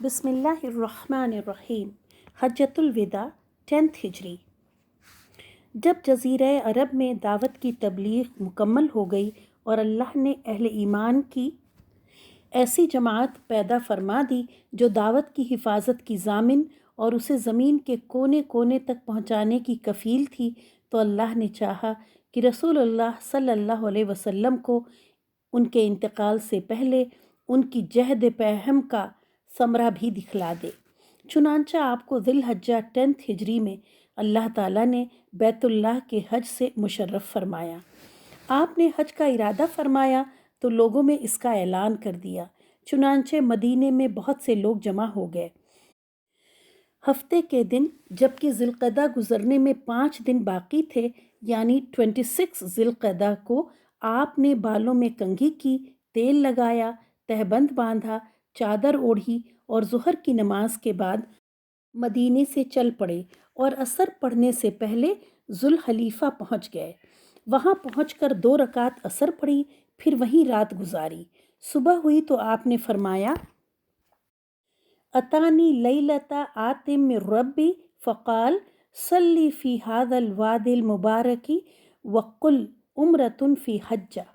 بسم اللہ الرحمن الرحیم۔ حجۃ الوداع 10 ہجری۔ جب جزیرہ عرب میں دعوت کی تبلیغ مکمل ہو گئی اور اللہ نے اہل ایمان کی ایسی جماعت پیدا فرما دی جو دعوت کی حفاظت کی ضامن اور اسے زمین کے کونے کونے تک پہنچانے کی کفیل تھی، تو اللہ نے چاہا کہ رسول اللہ صلی اللہ علیہ وسلم کو ان کے انتقال سے پہلے ان کی جہد پہم کا ثمرہ بھی دکھلا دے۔ چنانچہ آپ کو ذی الحجہ 10 ہجری میں اللہ تعالیٰ نے بیت اللہ کے حج سے مشرف فرمایا۔ آپ نے حج کا ارادہ فرمایا تو لوگوں میں اس کا اعلان کر دیا، چنانچہ مدینے میں بہت سے لوگ جمع ہو گئے۔ ہفتے کے دن جبکہ ذی القعدہ گزرنے میں 5 دن باقی تھے، یعنی 26 ذی القعدہ کو آپ نے بالوں میں کنگھی کی، تیل لگایا، تہبند باندھا، چادر اوڑھی اور ظہر کی نماز کے بعد مدینے سے چل پڑے اور عصر پڑھنے سے پہلے ذوالحلیفہ پہنچ گئے۔ وہاں پہنچ کر 2 رکعت عصر پڑھی، پھر وہیں رات گزاری۔ صبح ہوئی تو آپ نے فرمایا: اتانی لیلۃ آت من ربی فقال صلی فی ھذا الوادی المبارک وقل عمرۃ فی حجہ۔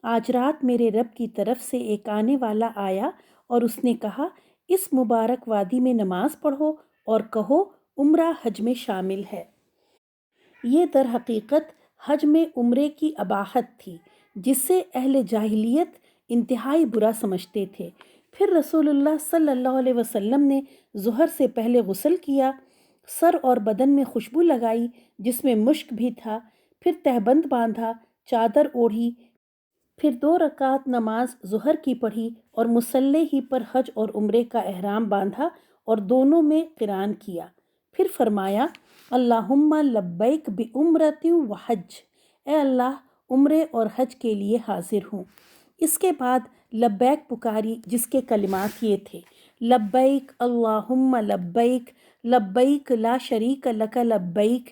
آج رات میرے رب کی طرف سے ایک آنے والا آیا اور اس نے کہا، اس مبارک وادی میں نماز پڑھو اور کہو عمرہ حج میں شامل ہے۔ یہ در حقیقت حج میں عمرے کی اباحت تھی، جس سے اہل جاہلیت انتہائی برا سمجھتے تھے۔ پھر رسول اللہ صلی اللہ علیہ وسلم نے ظہر سے پہلے غسل کیا، سر اور بدن میں خوشبو لگائی جس میں مشک بھی تھا، پھر تہبند باندھا، چادر اوڑھی، پھر 2 رکعت نماز ظہر کی پڑھی اور مصلی ہی پر حج اور عمرے کا احرام باندھا اور دونوں میں قران کیا۔ پھر فرمایا: اللہم لبیک بعمرۃ وحج، اے اللہ عمرے اور حج کے لیے حاضر ہوں۔ اس کے بعد لبیک پکاری، جس کے کلمات یہ تھے: لبیک اللہم لبیک، لبیک لا شریک لک لبیک،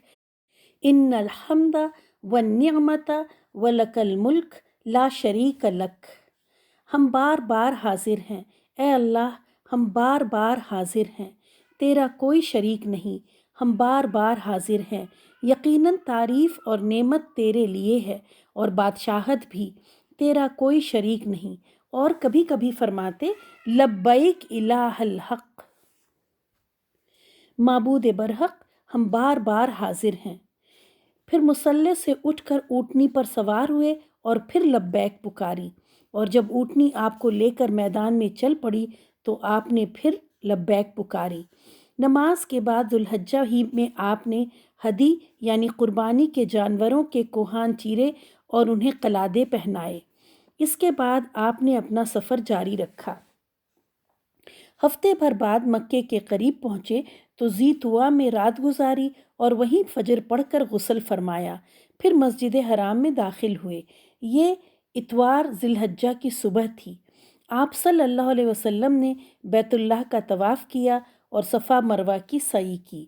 ان الحمد والنعمت ولک الملک لا شریک لک۔ ہم بار بار حاضر ہیں، اے اللہ ہم بار بار حاضر ہیں، تیرا کوئی شریک نہیں، ہم بار بار حاضر ہیں، یقیناً تعریف اور نعمت تیرے لیے ہے اور بادشاہت بھی، تیرا کوئی شریک نہیں۔ اور کبھی کبھی فرماتے: لبیک الہ الحق، معبود برحق ہم بار بار حاضر ہیں۔ پھر مصلی سے اٹھ کر اونٹنی پر سوار ہوئے اور پھر لبیک پکاری، اور جب اونٹنی آپ کو لے کر میدان میں چل پڑی تو آپ نے پھر لبیک پکاری۔ نماز کے بعد ذی الحجہ ہی میں آپ نے ہدی یعنی قربانی کے جانوروں کے کوہان چیرے اور انہیں قلادے پہنائے۔ اس کے بعد آپ نے اپنا سفر جاری رکھا۔ ہفتے بھر بعد مکے کے قریب پہنچے تو ذی طویٰ میں رات گزاری اور وہیں فجر پڑھ کر غسل فرمایا، پھر مسجد حرام میں داخل ہوئے۔ یہ اتوار ذی الحجہ کی صبح تھی۔ آپ صلی اللہ علیہ وسلم نے بیت اللہ کا طواف کیا اور صفا مروہ کی سعی کی،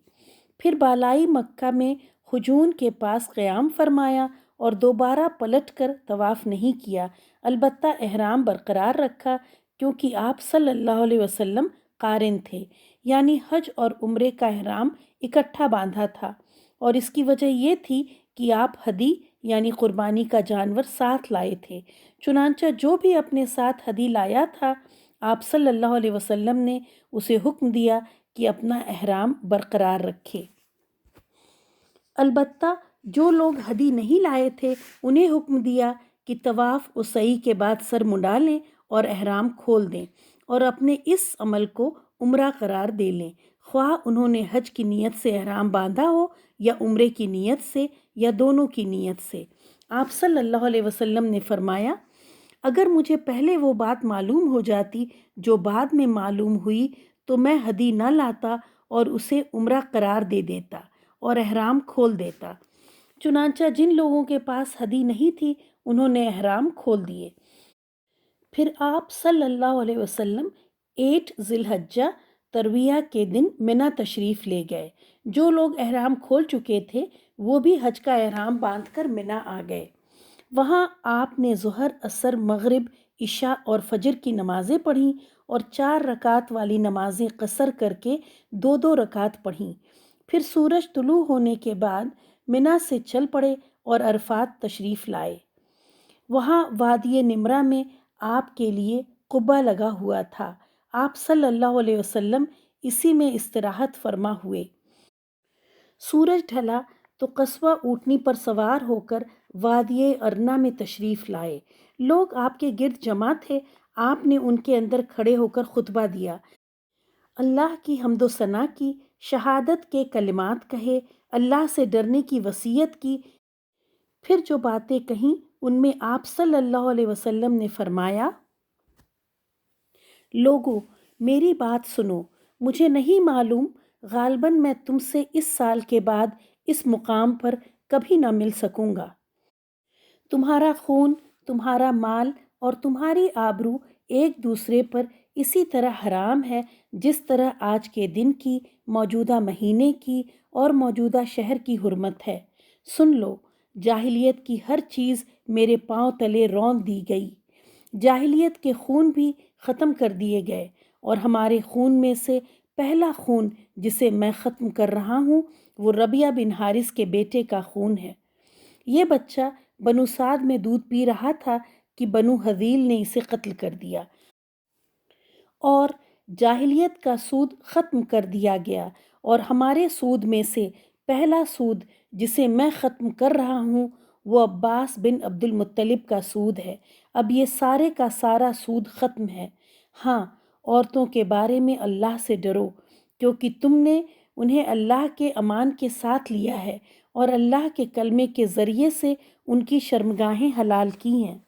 پھر بالائی مکہ میں حجون کے پاس قیام فرمایا اور دوبارہ پلٹ کر طواف نہیں کیا، البتہ احرام برقرار رکھا، کیونکہ آپ صلی اللہ علیہ وسلم قارن تھے، یعنی حج اور عمرے کا احرام اکٹھا باندھا تھا، اور اس کی وجہ یہ تھی کہ آپ ہدی یعنی قربانی کا جانور ساتھ لائے تھے۔ چنانچہ جو بھی اپنے ساتھ ہدی لایا تھا، آپ صلی اللہ علیہ وسلم نے اسے حکم دیا کہ اپنا احرام برقرار رکھے۔ البتہ جو لوگ ہدی نہیں لائے تھے انہیں حکم دیا کہ طواف و سعی کے بعد سر منڈا لیں اور احرام کھول دیں اور اپنے اس عمل کو عمرہ قرار دے لیں، خواہ انہوں نے حج کی نیت سے احرام باندھا ہو یا عمرے کی نیت سے یا دونوں کی نیت سے۔ آپ صلی اللہ علیہ وسلم نے فرمایا: اگر مجھے پہلے وہ بات معلوم ہو جاتی جو بعد میں معلوم ہوئی تو میں ہدی نہ لاتا اور اسے عمرہ قرار دے دیتا اور احرام کھول دیتا۔ چنانچہ جن لوگوں کے پاس ہدی نہیں تھی انہوں نے احرام کھول دیے۔ پھر آپ صلی اللہ علیہ وسلم 8 ذی الحجہ ترویہ کے دن منی تشریف لے گئے۔ جو لوگ احرام کھول چکے تھے وہ بھی حج کا احرام باندھ کر منی آ گئے۔ وہاں آپ نے ظہر، عصر، مغرب، عشاء اور فجر کی نمازیں پڑھیں اور 4 رکعت والی نمازیں قصر کر کے 2 رکعت پڑھیں۔ پھر سورج طلوع ہونے کے بعد منا سے چل پڑے اور عرفات تشریف لائے۔ وہاں وادی نمرہ میں آپ کے لیے قبہ لگا ہوا تھا۔ آپ صلی اللہ علیہ وسلم اسی میں استراحت فرما ہوئے۔ سورج ڈھلا تو قصوہ اونٹنی پر سوار ہو کر وادی ارنا میں تشریف لائے۔ لوگ آپ کے گرد جمع تھے۔ آپ نے ان کے اندر کھڑے ہو کر خطبہ دیا، اللہ کی حمد و ثنا کی، شہادت کے کلمات کہے، اللہ سے ڈرنے کی وصیت کی۔ پھر جو باتیں کہیں ان میں آپ صلی اللہ علیہ وسلم نے فرمایا، لوگو میری بات سنو، مجھے نہیں معلوم، غالباً میں تم سے اس سال کے بعد اس مقام پر کبھی نہ مل سکوں گا۔ تمہارا خون، تمہارا مال اور تمہاری آبرو ایک دوسرے پر اسی طرح حرام ہے جس طرح آج کے دن کی، موجودہ مہینے کی اور موجودہ شہر کی حرمت ہے۔ سن لو، جاہلیت کی ہر چیز میرے پاؤں تلے رون دی گئی، جاہلیت کے خون بھی ختم کر دیے گئے، اور ہمارے خون میں سے پہلا خون جسے میں ختم کر رہا ہوں وہ ربیہ بن حارث کے بیٹے کا خون ہے۔ یہ بچہ بنو سعد میں دودھ پی رہا تھا کہ بنو حذیل نے اسے قتل کر دیا، اور جاہلیت کا سود ختم کر دیا گیا، اور ہمارے سود میں سے پہلا سود جسے میں ختم کر رہا ہوں وہ عباس بن عبد المطلب کا سود ہے۔ اب یہ سارے کا سارا سود ختم ہے۔ ہاں، عورتوں کے بارے میں اللہ سے ڈرو، کیونکہ تم نے انہیں اللہ کے امان کے ساتھ لیا ہے اور اللہ کے کلمے کے ذریعے سے ان کی شرمگاہیں حلال کی ہیں۔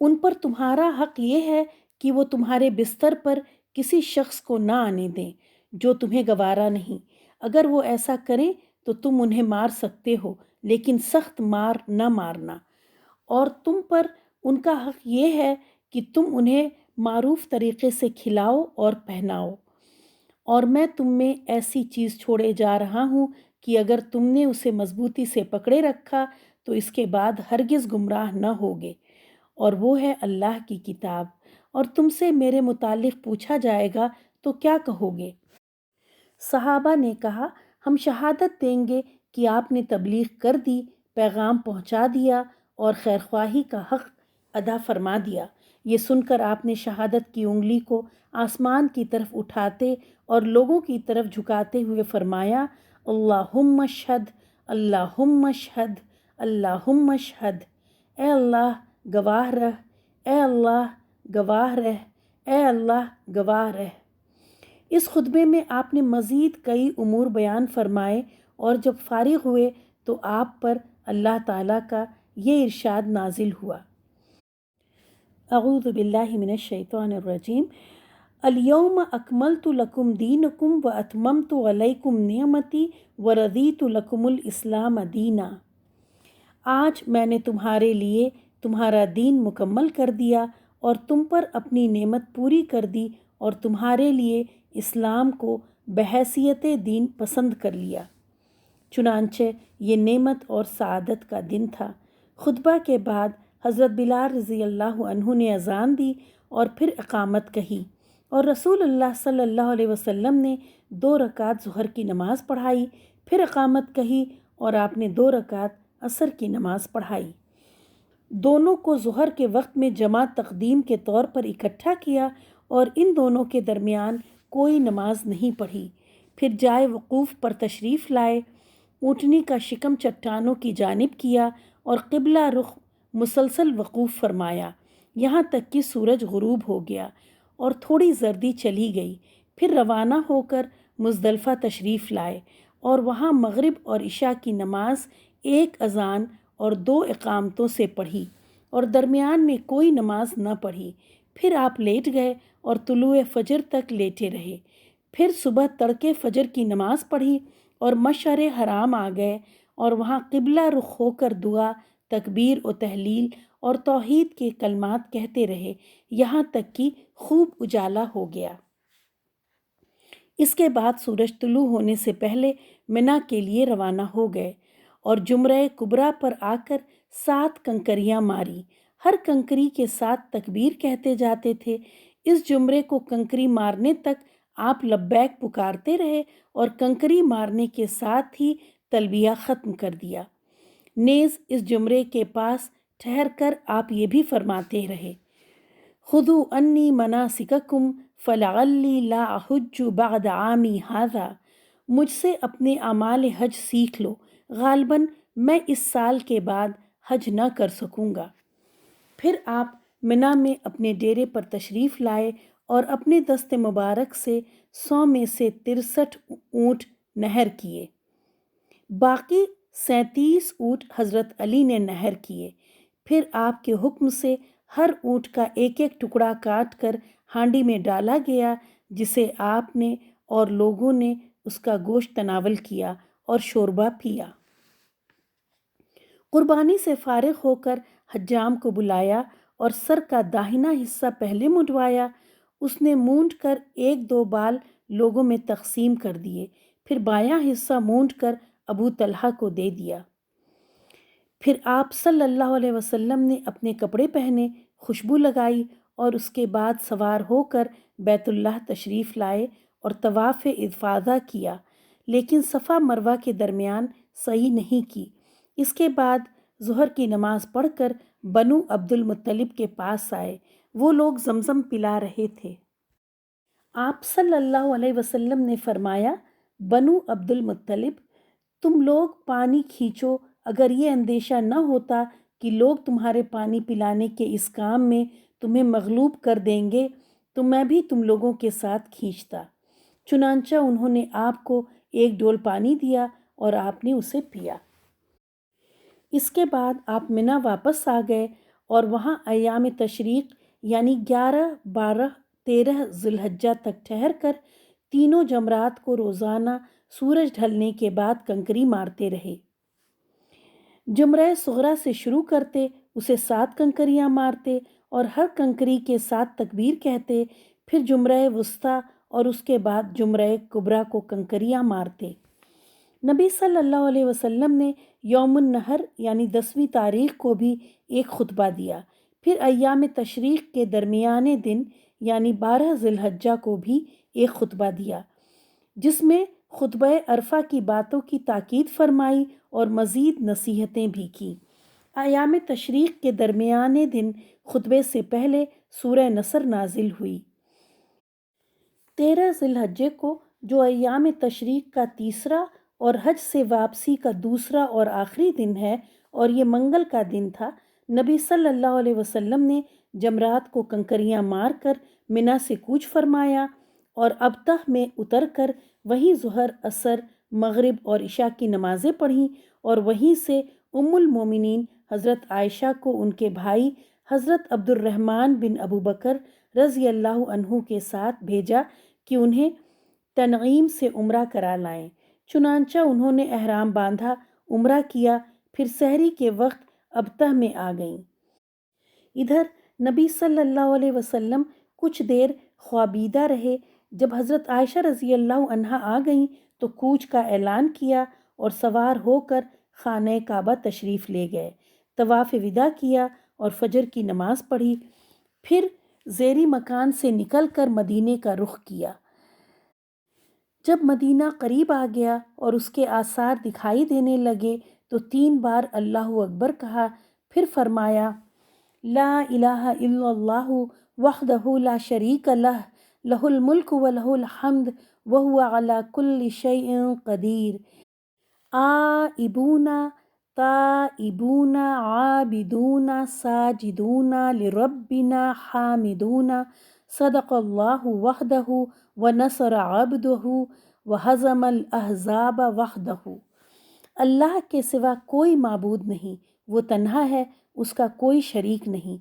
ان پر تمہارا حق یہ ہے کہ وہ تمہارے بستر پر کسی شخص کو نہ آنے دیں جو تمہیں گوارا نہیں۔ اگر وہ ایسا کریں تو تم انہیں مار سکتے ہو، لیکن سخت مار نہ مارنا۔ اور تم پر ان کا حق یہ ہے کہ تم انہیں معروف طریقے سے کھلاؤ اور پہناؤ۔ اور میں تم میں ایسی چیز چھوڑے جا رہا ہوں کہ اگر تم نے اسے مضبوطی سے پکڑے رکھا تو اس کے بعد ہرگز گمراہ نہ ہوگے، اور وہ ہے اللہ کی کتاب۔ اور تم سے میرے متعلق پوچھا جائے گا تو کیا کہو گے؟ صحابہ نے کہا، ہم شہادت دیں گے کہ آپ نے تبلیغ کر دی، پیغام پہنچا دیا اور خیرخواہی کا حق ادا فرما دیا۔ یہ سن کر آپ نے شہادت کی انگلی کو آسمان کی طرف اٹھاتے اور لوگوں کی طرف جھکاتے ہوئے فرمایا، اللہم اشہد، اللہم اشہد، اللہم اشہد۔ اے اللہ گواہ رہ، اے اللہ گواہ رہ، اے اللہ گواہ رہ۔ اس خطبے میں آپ نے مزید کئی امور بیان فرمائے، اور جب فارغ ہوئے تو آپ پر اللہ تعالیٰ کا یہ ارشاد نازل ہوا، اعوذ باللہ من الشیطان الرجیم، الیوم اکملت لکم دینکم واتممت علیکم نعمتی ورضیت لکم الاسلام دینا۔ آج میں نے تمہارے لیے تمہارا دین مکمل کر دیا اور تم پر اپنی نعمت پوری کر دی اور تمہارے لیے اسلام کو بحیثیت دین پسند کر لیا۔ چنانچہ یہ نعمت اور سعادت کا دن تھا۔ خطبہ کے بعد حضرت بلال رضی اللہ عنہ نے اذان دی اور پھر اقامت کہی، اور رسول اللہ صلی اللہ علیہ وسلم نے 2 رکعت ظہر کی نماز پڑھائی، پھر اقامت کہی اور آپ نے 2 رکعت عصر کی نماز پڑھائی۔ دونوں کو ظہر کے وقت میں جمع تقدیم کے طور پر اکٹھا کیا اور ان دونوں کے درمیان کوئی نماز نہیں پڑھی۔ پھر جائے وقوف پر تشریف لائے، اونٹنی کا شکم چٹانوں کی جانب کیا اور قبلہ رخ مسلسل وقوف فرمایا، یہاں تک کہ سورج غروب ہو گیا اور تھوڑی زردی چلی گئی۔ پھر روانہ ہو کر مزدلفہ تشریف لائے اور وہاں مغرب اور عشاء کی نماز 1 اذان اور 2 اقامتوں سے پڑھی، اور درمیان میں کوئی نماز نہ پڑھی۔ پھر آپ لیٹ گئے اور طلوع فجر تک لیٹے رہے۔ پھر صبح تڑکے فجر کی نماز پڑھی اور مشعر حرام آ گئے، اور وہاں قبلہ رخ ہو کر دعا، تکبیر و تحلیل اور توحید کے کلمات کہتے رہے، یہاں تک کہ خوب اجالا ہو گیا۔ اس کے بعد سورج طلوع ہونے سے پہلے منا کے لیے روانہ ہو گئے اور جمرہ کبریٰ پر آ کر 7 کنکریاں ماری۔ ہر کنکری کے ساتھ تکبیر کہتے جاتے تھے۔ اس جمرے کو کنکری مارنے تک آپ لبیک پکارتے رہے اور کنکری مارنے کے ساتھ ہی تلبیہ ختم کر دیا۔ نیز اس جمرے کے پاس ٹھہر کر آپ یہ بھی فرماتے رہے، خُذُوا عَنِّی مَنَاسِکَکُمْ فَلَعَلِّی لَا أَحُجُّ بَعْدَ عَامِی هَٰذَا، مجھ سے اپنے اعمال حج سیکھ لو، غالباً میں اس سال کے بعد حج نہ کر سکوں گا۔ پھر آپ منا میں اپنے ڈیرے پر تشریف لائے اور اپنے دست مبارک سے 100 میں سے 63 اونٹ نہر کیے، باقی 37 اونٹ حضرت علی نے نہر کیے۔ پھر آپ کے حکم سے ہر اونٹ کا ایک ایک ٹکڑا کاٹ کر ہانڈی میں ڈالا گیا، جسے آپ نے اور لوگوں نے اس کا گوشت تناول کیا اور شوربہ پیا۔ قربانی سے فارغ ہو کر حجام کو بلایا اور سر کا داہنا حصہ پہلے منڈوایا۔ اس نے مونڈ کر 1-2 بال لوگوں میں تقسیم کر دیے، پھر بایاں حصہ مونڈ کر ابو طلحہ کو دے دیا۔ پھر آپ صلی اللہ علیہ وسلم نے اپنے کپڑے پہنے، خوشبو لگائی اور اس کے بعد سوار ہو کر بیت اللہ تشریف لائے اور طواف افاضہ کیا، لیکن صفا مروہ کے درمیان سعی نہیں کی۔ اس کے بعد ظہر کی نماز پڑھ کر بنو عبد المطلب کے پاس آئے، وہ لوگ زمزم پلا رہے تھے۔ آپ صلی اللہ علیہ وسلم نے فرمایا، بنو عبد المطلب، تم لوگ پانی کھینچو، اگر یہ اندیشہ نہ ہوتا کہ لوگ تمہارے پانی پلانے کے اس کام میں تمہیں مغلوب کر دیں گے تو میں بھی تم لوگوں کے ساتھ کھینچتا۔ چنانچہ انہوں نے آپ کو 1 ڈول پانی دیا اور آپ نے اسے پیا۔ اس کے بعد آپ منا واپس آ گئے اور وہاں ایام تشریق یعنی 11، 12، 13 ذی الحجہ تک ٹھہر کر تینوں جمرات کو روزانہ سورج ڈھلنے کے بعد کنکری مارتے رہے۔ جمرہ صغریٰ سے شروع کرتے، اسے 7 کنکریاں مارتے اور ہر کنکری کے ساتھ تکبیر کہتے، پھر جمرہ وسطیٰ اور اس کے بعد جمرہ کبریٰ کو کنکریاں مارتے۔ نبی صلی اللہ علیہ وسلم نے یوم النحر یعنی 10ویں تاریخ کو بھی ایک خطبہ دیا، پھر ایام تشریق کے درمیانے دن یعنی 12 ذی الحجہ کو بھی ایک خطبہ دیا، جس میں خطبہ عرفہ کی باتوں کی تاکید فرمائی اور مزید نصیحتیں بھی کی۔ ایام تشریق کے درمیانے دن خطبے سے پہلے سورہ نصر نازل ہوئی۔ 13 ذی الحجہ کو جو ایام تشریق کا تیسرا اور حج سے واپسی کا دوسرا اور آخری دن ہے اور یہ منگل کا دن تھا، نبی صلی اللہ علیہ وسلم نے جمرات کو کنکریاں مار کر منا سے کوچ فرمایا اور ابطح میں اتر کر وہیں ظہر، عصر، مغرب اور عشاء کی نمازیں پڑھیں اور وہیں سے ام المومنین حضرت عائشہ کو ان کے بھائی حضرت عبد الرحمن بن ابو بکر رضی اللہ عنہ کے ساتھ بھیجا کہ انہیں تنعیم سے عمرہ کرا لائیں۔ چنانچہ انہوں نے احرام باندھا، عمرہ کیا، پھر سحری کے وقت ابطح میں آ گئیں۔ ادھر نبی صلی اللہ علیہ وسلم کچھ دیر خوابیدہ رہے۔ جب حضرت عائشہ رضی اللہ عنہا آ گئیں تو کوچ کا اعلان کیا اور سوار ہو کر خانہ کعبہ تشریف لے گئے، طواف وداع کیا اور فجر کی نماز پڑھی، پھر زیری مکان سے نکل کر مدینے کا رخ کیا۔ جب مدینہ قریب آ گیا اور اس کے آثار دکھائی دینے لگے تو 3 بار اللہ اکبر کہا، پھر فرمایا، لا الہ الا اللہ وحدہ لا شریک لہ، لہ الملک و لہ الحمد وہو علی کل شیء قدیر۔ آئبون تائبون عابدون ساجدون لربنا حامدون، صدق اللہ وحدہ ونصر عبدہ وہزم الاحزاب وحدہ۔ اللہ کے سوا کوئی معبود نہیں، وہ تنہا ہے، اس کا کوئی شریک نہیں،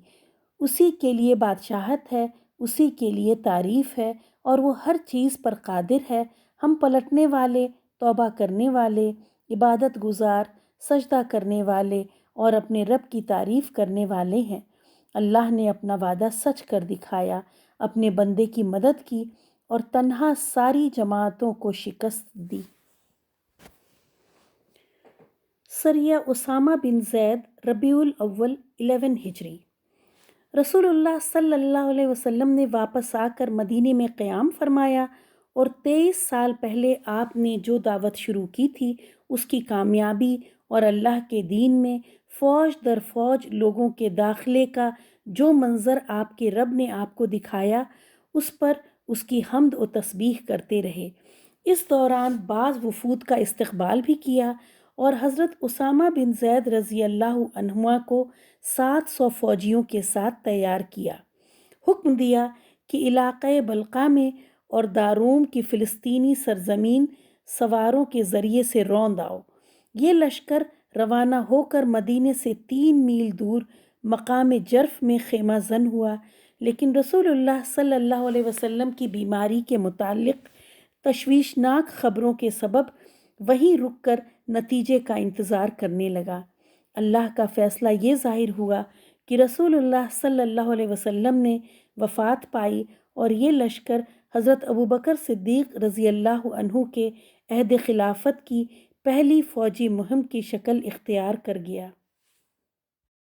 اسی کے لیے بادشاہت ہے، اسی کے لیے تعریف ہے اور وہ ہر چیز پر قادر ہے۔ ہم پلٹنے والے، توبہ کرنے والے، عبادت گزار، سجدہ کرنے والے اور اپنے رب کی تعریف کرنے والے ہیں۔ اللہ نے اپنا وعدہ سچ کر دکھایا، اپنے بندے کی مدد کی اور تنہا ساری جماعتوں کو شکست دی۔ سریہ اسامہ بن زید ربیع الاول 11 ہجری۔ رسول اللہ صلی اللہ علیہ وسلم نے واپس آ کر مدینے میں قیام فرمایا اور 23 سال پہلے آپ نے جو دعوت شروع کی تھی اس کی کامیابی اور اللہ کے دین میں فوج در فوج لوگوں کے داخلے کا جو منظر آپ کے رب نے آپ کو دکھایا اس پر اس کی حمد و تسبیح کرتے رہے۔ اس دوران بعض وفود کا استقبال بھی کیا اور حضرت اسامہ بن زید رضی اللہ عنہما کو 700 فوجیوں کے ساتھ تیار کیا۔ حکم دیا کہ علاقۂ بلقا میں اور داروم کی فلسطینی سرزمین سواروں کے ذریعے سے روند آؤ۔ یہ لشکر روانہ ہو کر مدینے سے 3 میل دور مقام جرف میں خیمہ زن ہوا، لیکن رسول اللہ صلی اللہ علیہ وسلم کی بیماری کے متعلق تشویشناک خبروں کے سبب وہیں رک کر نتیجے کا انتظار کرنے لگا۔ اللہ کا فیصلہ یہ ظاہر ہوا کہ رسول اللہ صلی اللہ علیہ وسلم نے وفات پائی اور یہ لشکر حضرت ابوبکر صدیق رضی اللہ عنہ کے عہد خلافت کی پہلی فوجی مہم کی شکل اختیار کر گیا۔